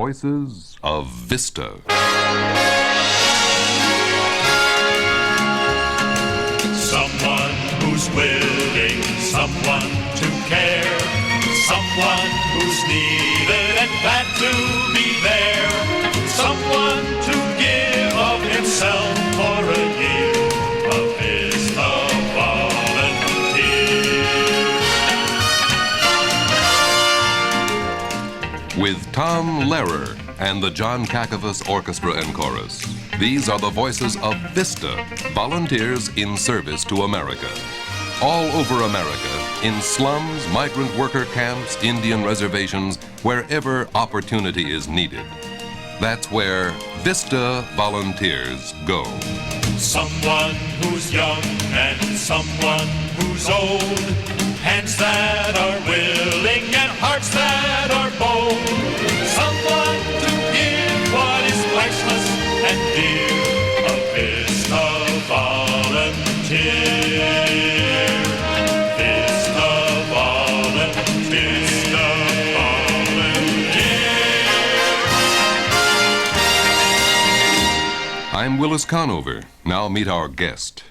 voices of Vista. Someone who's willing, someone to care, someone who's needed and glad to be there, someone to give of himself for a year, a Vista volunteer. With Tom Lehrer and the John Kakavas Orchestra and Chorus. These are the voices of Vista, volunteers in service to America. All over America, in slums, migrant worker camps, Indian reservations, wherever opportunity is needed. That's where Vista volunteers go. Someone who's young and someone who's old, hands that are willing and hearts that are bold. Someone to give what is priceless and dear, a Vista volunteer. Vista volunteer. Vista volunteer. I'm Willis Conover. Now meet our guest.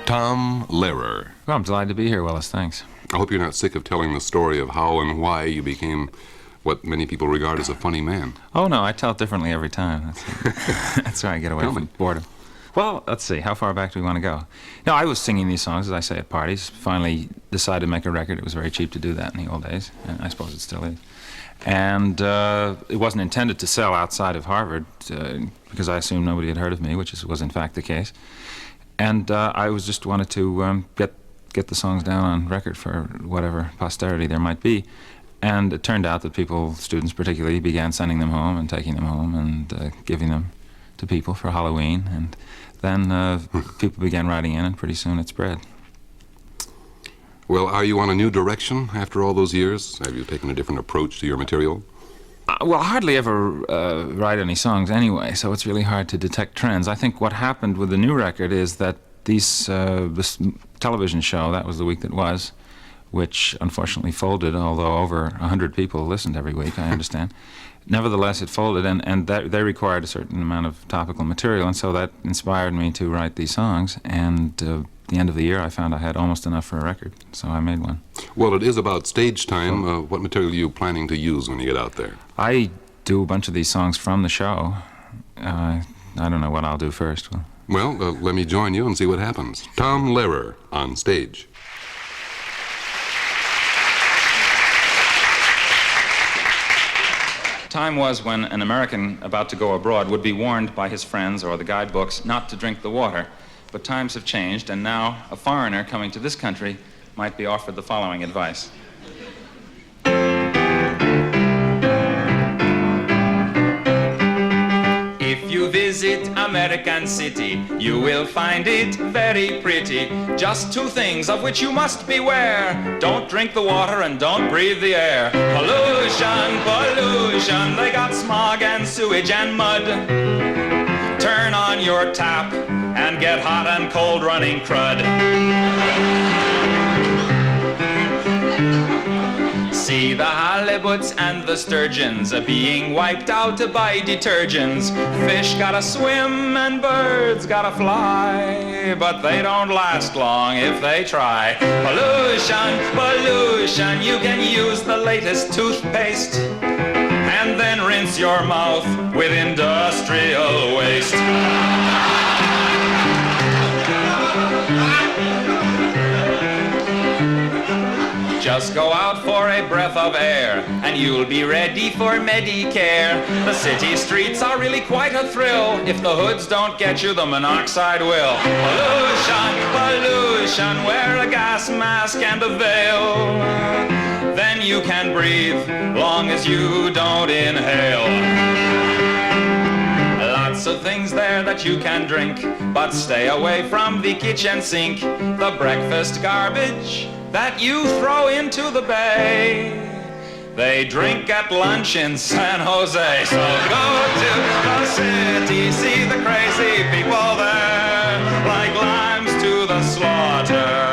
Tom Lehrer. Well, I'm delighted to be here, Willis. Thanks. I hope you're not sick of telling the story of how and why you became what many people regard as a funny man. Oh, no, I tell it differently every time. That's why I get away from boredom. Well, let's see. How far back do we want to go? No, I was singing these songs, as I say, at parties. Finally decided to make a record. It was very cheap to do that in the old days, and I suppose it still is. And it wasn't intended to sell outside of Harvard because I assumed nobody had heard of me, which was in fact the case. And I just wanted to get the songs down on record for whatever posterity there might be. And it turned out that people, students particularly, began sending them home and taking them home and giving them to people for Halloween. And then people began writing in, and pretty soon it spread. Well, are you on a new direction after all those years? Have you taken a different approach to your material? Well, I hardly ever write any songs anyway, so it's really hard to detect trends. I think what happened with the new record is that this television show, that was the week that was, which unfortunately folded, although over 100 people listened every week, I understand. Nevertheless, it folded, and they required a certain amount of topical material, and so that inspired me to write these songs. And at the end of the year, I found I had almost enough for a record, so I made one. Well, it is about stage time. What material are you planning to use when you get out there? I do a bunch of these songs from the show. I don't know what I'll do first. Well, let me join you and see what happens. Tom Lehrer on stage. Time was when an American about to go abroad would be warned by his friends or the guidebooks not to drink the water. But times have changed, and now a foreigner coming to this country might be offered the following advice. If you visit American City, you will find it very pretty. Just two things of which you must beware. Don't drink the water and don't breathe the air. Pollution, pollution, they got smog and sewage and mud. Turn on your tap and get hot and cold running crud. See the halibuts and the sturgeons being wiped out by detergents. Fish gotta swim and birds gotta fly, but they don't last long if they try. Pollution, pollution, you can use the latest toothpaste and then rinse your mouth with industrial waste. Just go out for a breath of air, and you'll be ready for Medicare. The city streets are really quite a thrill. If the hoods don't get you, the monoxide will. Pollution, pollution, wear a gas mask and a veil. Then you can breathe, long as you don't inhale. Lots of things there that you can drink, but stay away from the kitchen sink. The breakfast garbage that you throw into the bay, they drink at lunch in San Jose. So go to the city, see the crazy people there, like lambs to the slaughter.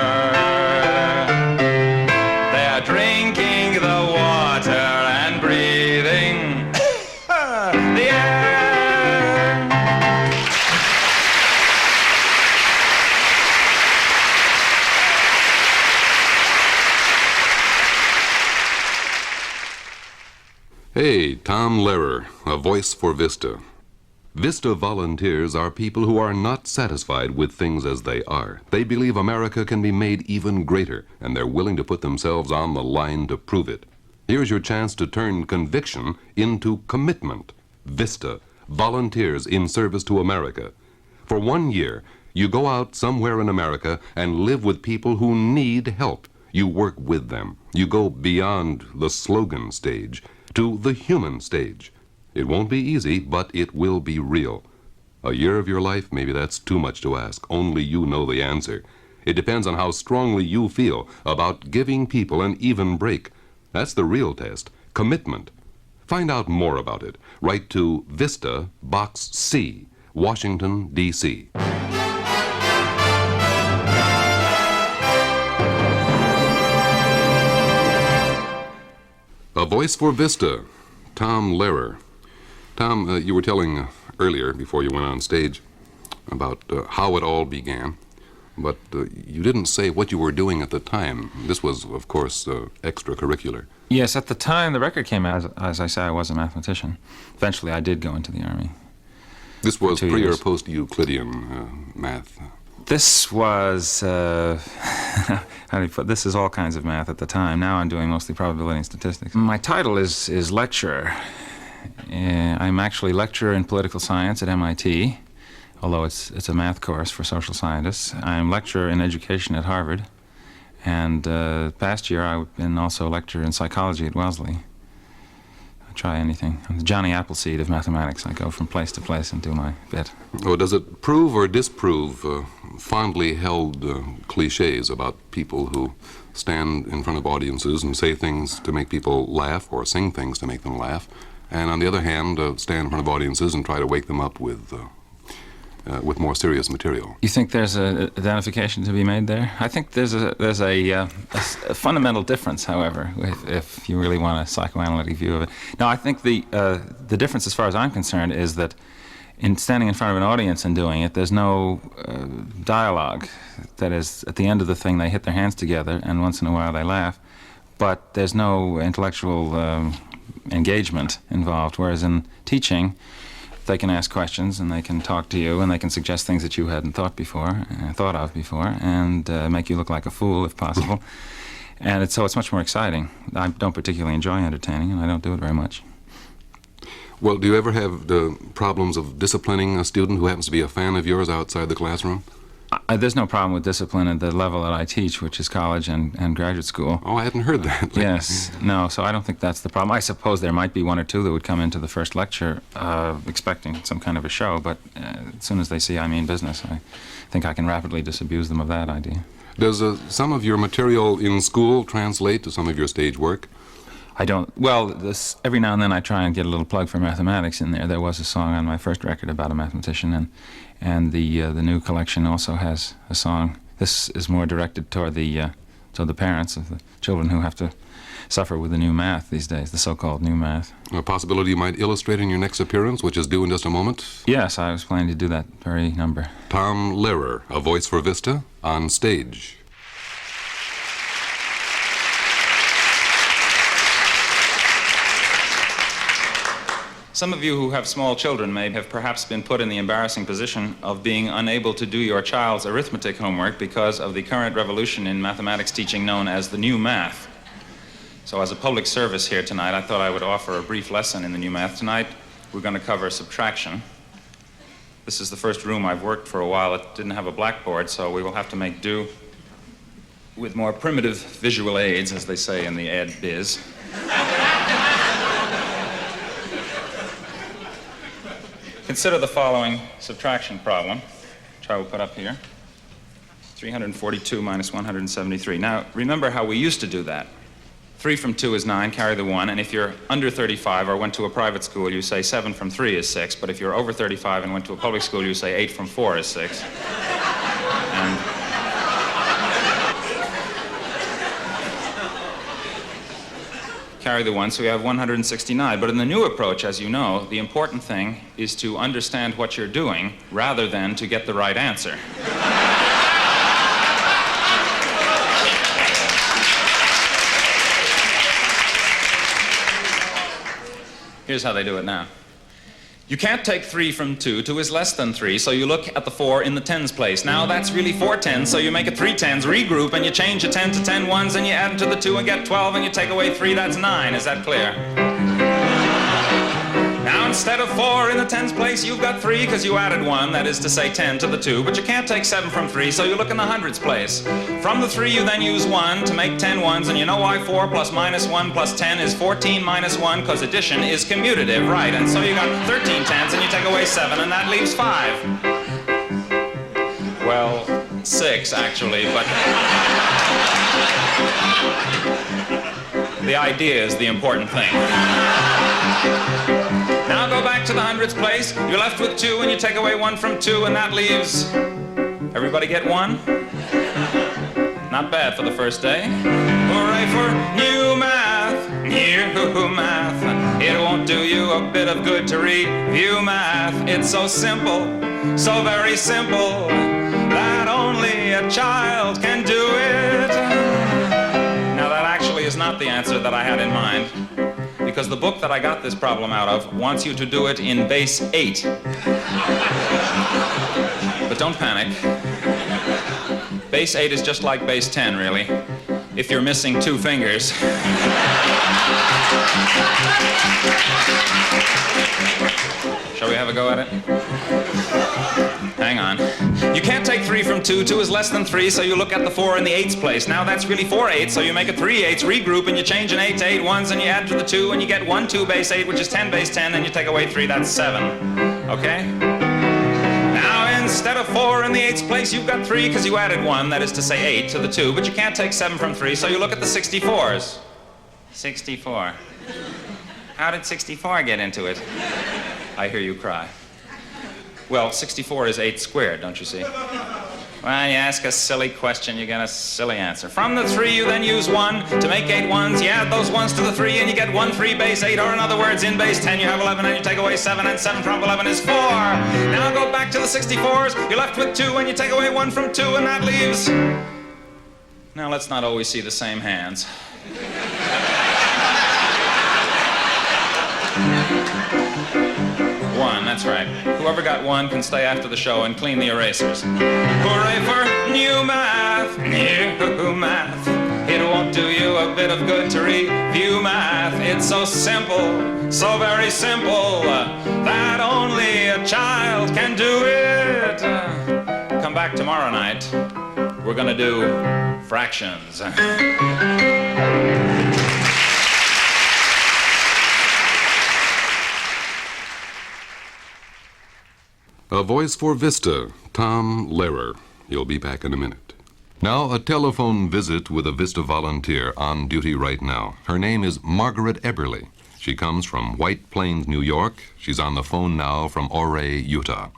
Hey, Tom Lehrer, a voice for Vista. Vista volunteers are people who are not satisfied with things as they are. They believe America can be made even greater, and they're willing to put themselves on the line to prove it. Here's your chance to turn conviction into commitment. Vista, volunteers in service to America. For 1 year, you go out somewhere in America and live with people who need help. You work with them. You go beyond the slogan stage to the human stage. It won't be easy, but it will be real. A year of your life, maybe that's too much to ask. Only you know the answer. It depends on how strongly you feel about giving people an even break. That's the real test. Commitment. Find out more about it. Write to Vista, Box C, Washington, D.C. A voice for Vista, Tom Lehrer. Tom, you were telling earlier, before you went on stage, about how it all began, but you didn't say what you were doing at the time. This was, of course, extracurricular. Yes, at the time the record came out, as I say, I was a mathematician. Eventually, I did go into the Army. This was pre- years. or post-Euclidean math? This was, how do you put, this is all kinds of math at the time. Now I'm doing mostly probability and statistics. My title is lecturer. I'm actually lecturer in political science at MIT, although it's a math course for social scientists. I'm lecturer in education at Harvard, and past year I've been also a lecturer in psychology at Wellesley. I try anything. I'm the Johnny Appleseed of mathematics. I go from place to place and do my bit. Oh, does it prove or disprove fondly held cliches about people who stand in front of audiences and say things to make people laugh or sing things to make them laugh, and on the other hand, stand in front of audiences and try to wake them up with more serious material? You think there's an identification to be made there? I think there's a fundamental difference, however, if you really want a psychoanalytic view of it. Now, I think the difference, as far as I'm concerned, is that in standing in front of an audience and doing it, there's no dialogue. That is, at the end of the thing, they hit their hands together, and once in a while they laugh, but there's no intellectual engagement involved, whereas in teaching, they can ask questions and they can talk to you and they can suggest things that you hadn't thought of before, and make you look like a fool if possible. And so it's much more exciting. I don't particularly enjoy entertaining, and I don't do it very much. Well, do you ever have the problems of disciplining a student who happens to be a fan of yours outside the classroom? There's no problem with discipline at the level that I teach, which is college and graduate school. Oh, I hadn't heard that. Yes, no, so I don't think that's the problem. I suppose there might be one or two that would come into the first lecture expecting some kind of a show, but as soon as they see I mean business, I think I can rapidly disabuse them of that idea. Does some of your material in school translate to some of your stage work? I don't. Well, every now and then I try and get a little plug for mathematics in there. There was a song on my first record about a mathematician, and the new collection also has a song. This is more directed toward the parents of the children who have to suffer with the new math these days, the so-called new math. A possibility you might illustrate in your next appearance, which is due in just a moment? Yes, I was planning to do that very number. Tom Lehrer, a voice for Vista, on stage. Some of you who have small children may have perhaps been put in the embarrassing position of being unable to do your child's arithmetic homework because of the current revolution in mathematics teaching known as the new math. So as a public service here tonight, I thought I would offer a brief lesson in the new math. Tonight, we're going to cover subtraction. This is the first room I've worked for a while. It didn't have a blackboard, so we will have to make do with more primitive visual aids, as they say in the ad biz. Consider the following subtraction problem, which I will put up here. 342 minus 173. Now, remember how we used to do that. 3 from 2 is 9, carry the 1, and if you're under 35 or went to a private school, you say 7 from 3 is 6, but if you're over 35 and went to a public school, you say 8 from 4 is 6. And carry the 1, so we have 169. But in the new approach, as you know, the important thing is to understand what you're doing rather than to get the right answer. Here's how they do it now. You can't take 3 from 2. 2 is less than 3, so you look at the 4 in the tens place. Now that's really 4 tens, so you make it 3 tens, regroup, and you change a 10 to 10 ones, and you add them to the 2 and get 12, and you take away 3, that's 9. Is that clear? Now instead of 4 in the tens place, you've got 3 because you added 1, that is to say 10 to the 2, but you can't take 7 from 3, so you look in the hundreds place. From the 3 you then use 1 to make 10 ones, and you know why 4 plus minus 1 plus 10 is 14 minus 1, because addition is commutative, right? And so you got 13 tens and you take away 7, and that leaves 5. Well, 6 actually, but the idea is the important thing. Now go back to the hundreds place. You're left with 2 and you take away 1 from 2, and that leaves... Everybody get 1? Not bad for the first day. Hooray for new math, new math. It won't do you a bit of good to review math. It's so simple, so very simple, that only a child can do it. Now that actually is not the answer that I had in mind, because the book that I got this problem out of wants you to do it in base 8. But don't panic. Base 8 is just like base 10, really, if you're missing 2 fingers. Shall we have a go at it? Hang on. You can't take 3 from 2. 2 is less than 3, so you look at the 4 in the 8's place. Now that's really 4 8s, so you make it 3 8s, regroup, and you change an 8 to 8 ones, and you add to the 2, and you get 1 2 base 8, which is 10 base 10, and you take away 3, that's 7. Okay? Now instead of 4 in the 8's place, you've got 3 because you added 1, that is to say 8, to the 2, but you can't take 7 from 3, so you look at the 64s. 64. How did 64 get into it? I hear you cry. Well, 64 is 8 squared, don't you see? Well, you ask a silly question, you get a silly answer. From the 3, you then use 1 to make 8 ones. You add those ones to the 3, and you get 1 3 base 8, or in other words, in base 10, you have 11, and you take away 7, and 7 from 11 is 4. Now go back to the 64s. You're left with 2, and you take away 1 from 2, and that leaves... Now, let's not always see the same hands. 1, that's right. Whoever got 1 can stay after the show and clean the erasers. Hooray for new math, new math. It won't do you a bit of good to review math. It's so simple, so very simple, that only a child can do it. Come back tomorrow night. We're gonna do fractions. A voice for Vista, Tom Lehrer. He'll be back in a minute. Now, a telephone visit with a Vista volunteer on duty right now. Her name is Margaret Eberly. She comes from White Plains, New York. She's on the phone now from Ouray, Utah.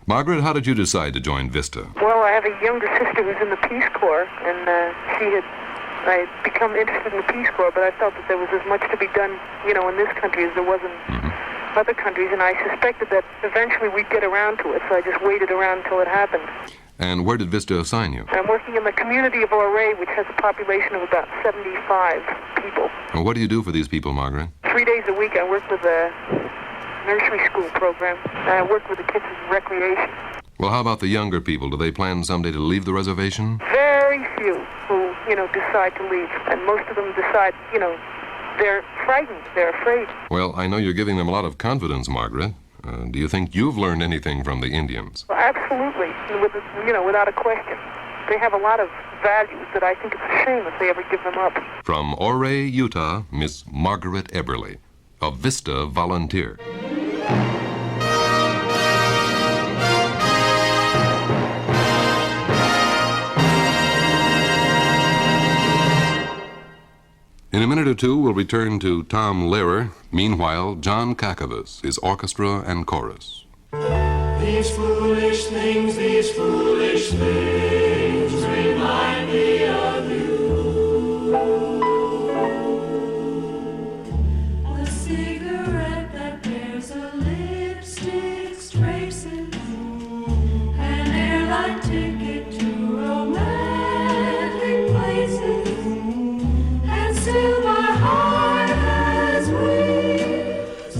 Margaret, how did you decide to join Vista? Well, I have a younger sister who's in the Peace Corps, and I had become interested in the Peace Corps, but I felt that there was as much to be done, in this country as there was in other countries, and I suspected that eventually we'd get around to it, so I just waited around until it happened. And where did Vista assign you? I'm working in the community of Ouray, which has a population of about 75 people. Well, what do you do for these people, Margaret? 3 days a week I work with a nursery school program, and I work with the kids in recreation. Well, how about the younger people? Do they plan someday to leave the reservation? Very few who, decide to leave, and most of them decide, they're frightened, they're afraid. Well, I know you're giving them a lot of confidence, Margaret. Do you think you've learned anything from the Indians? Well, absolutely, without a question. They have a lot of values that I think it's a shame if they ever give them up. From Ouray, Utah, Miss Margaret Eberly, a Vista volunteer. In a minute or two, we'll return to Tom Lehrer. Meanwhile, John Kakavas, his orchestra and chorus. These foolish things remind me of you. A cigarette that bears a lipstick's traces, an airline ticket to romantic places. Still my heart has wings.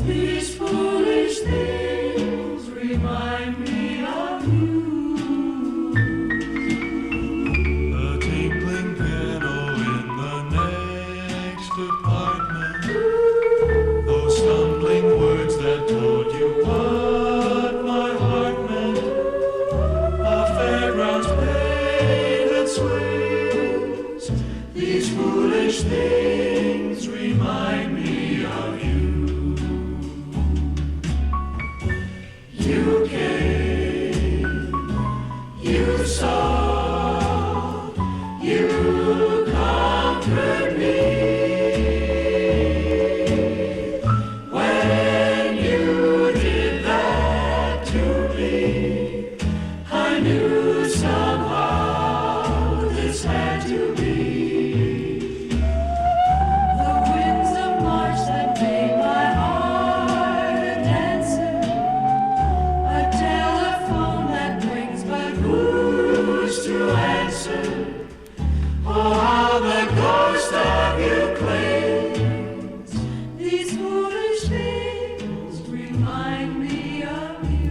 things remind me of you.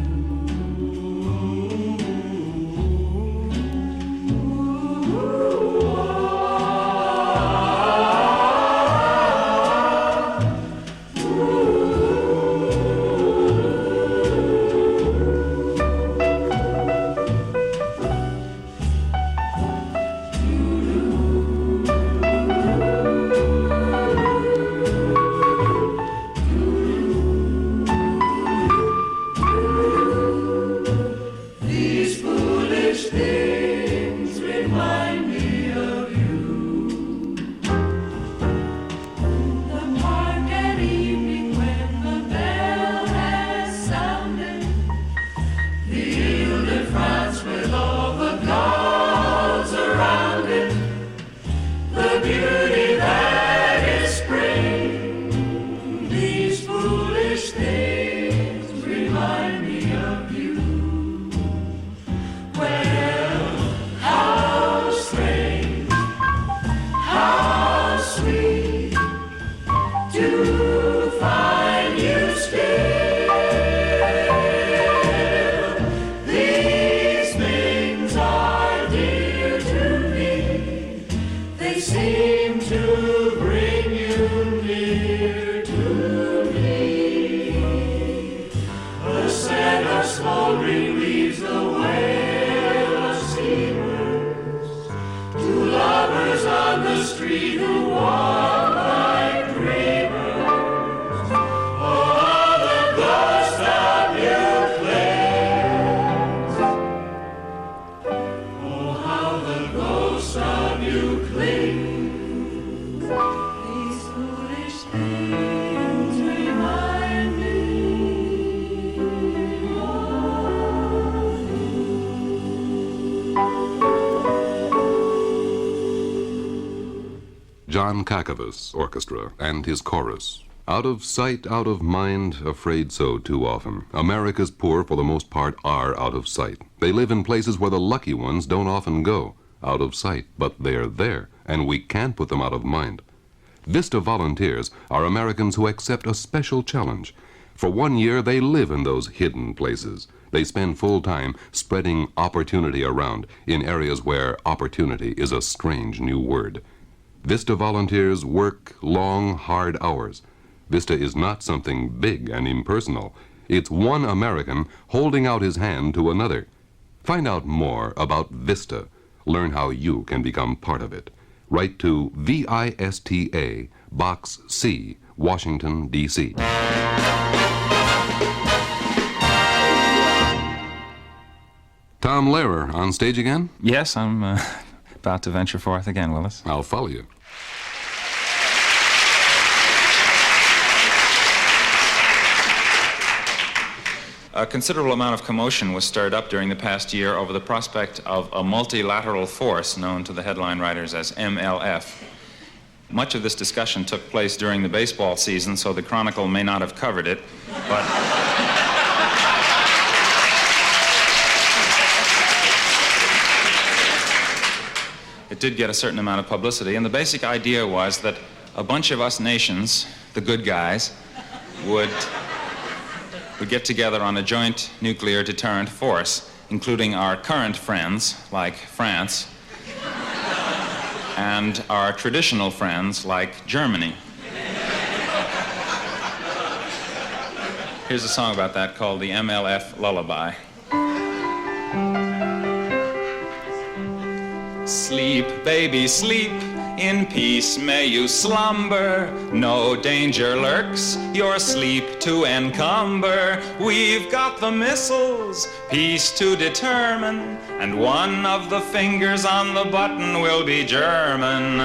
These foolish things remind me of you. The park at evening when the bell has sounded. The Ile de France with all the gulls around it. The beauty that is spring. These foolish things remind me of you. Well, how strange, how sweet to find you still. These things are dear to me. They seem to bring you near to me. The scent of smoldering leaves, the wail of seabirds, two lovers on the street who walk like dreamers. Oh, how the ghost of you clings. Oh, how the ghost of you clings. These foolish things remind me of you. John Kakavas Orchestra and his chorus. Out of sight, out of mind, afraid so too often. America's poor, for the most part, are out of sight. They live in places where the lucky ones don't often go. Out of sight, but they're there, and we can't put them out of mind. Vista volunteers are Americans who accept a special challenge. For 1 year, they live in those hidden places. They spend full time spreading opportunity around in areas where opportunity is a strange new word. Vista volunteers work long, hard hours. Vista is not something big and impersonal. It's one American holding out his hand to another. Find out more about Vista. Learn how you can become part of it. Write to VISTA, Box C, Washington, D.C. Tom Lehrer on stage again? Yes, I'm about to venture forth again, Willis. I'll follow you. A considerable amount of commotion was stirred up during the past year over the prospect of a multilateral force known to the headline writers as MLF. Much of this discussion took place during the baseball season, so the Chronicle may not have covered it, but it did get a certain amount of publicity, and the basic idea was that a bunch of us nations, the good guys, would get together on a joint nuclear deterrent force, including our current friends, like France, and our traditional friends, like Germany. Here's a song about that called the MLF Lullaby. Sleep, baby, sleep. In peace may you slumber, no danger lurks, your sleep to encumber. We've got the missiles, peace to determine, and one of the fingers on the button will be German.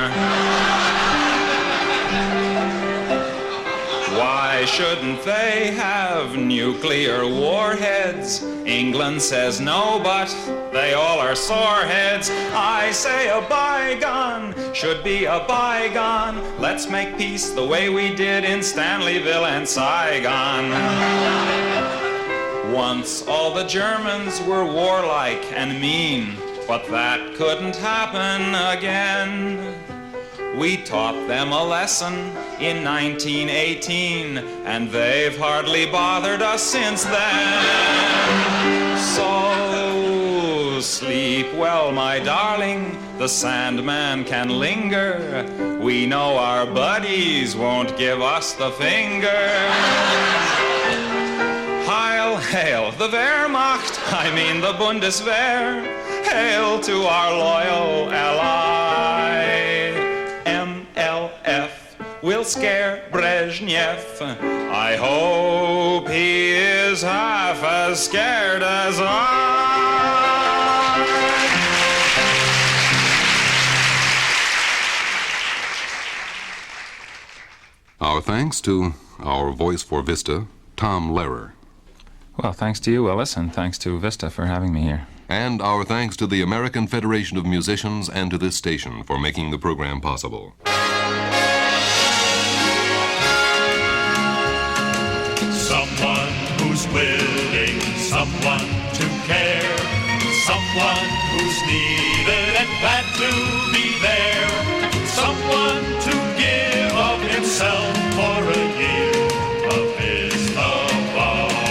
Why shouldn't they have nuclear warheads? England says no, but they all are soreheads. I say a bygone should be a bygone. Let's make peace the way we did in Stanleyville and Saigon. Once all the Germans were warlike and mean, but that couldn't happen again. We taught them a lesson in 1918, and they've hardly bothered us since then. So sleep well, my darling, the Sandman can linger. We know our buddies won't give us the finger. Heil, hail, the Wehrmacht, I mean the Bundeswehr. Hail to our loyal ally. MLF will scare Brezhnev. I hope he is half as scared as I. Our thanks to our voice for Vista, Tom Lehrer. Well, thanks to you, Willis, and thanks to Vista for having me here. And our thanks to the American Federation of Musicians and to this station for making the program possible. Someone who's willing, someone to care, someone who's needed and glad to be there, someone to give of himself for a year, a Vista volunteer.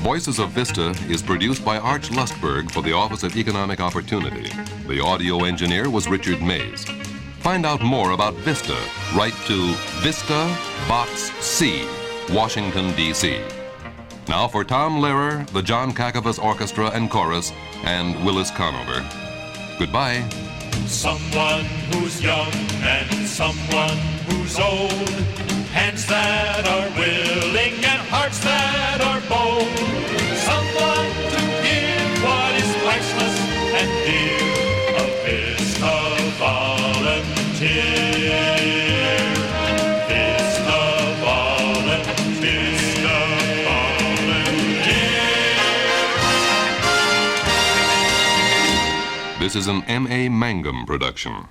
Voices of Vista is produced by Arch Lustberg for the Office of Economic Opportunity. The audio engineer was Richard Mays. Find out more about Vista. Write to Vista, Box C, Washington, D.C. Now for Tom Lehrer, the John Kakavas Orchestra and Chorus, and Willis Conover. Goodbye. Someone who's young and someone who's old, hands that are willing and hearts that are bold. Someone to give what is priceless and dear, a Vista volunteer. Vista volunteer. Vista volunteer. This is an M.A. Mangum production.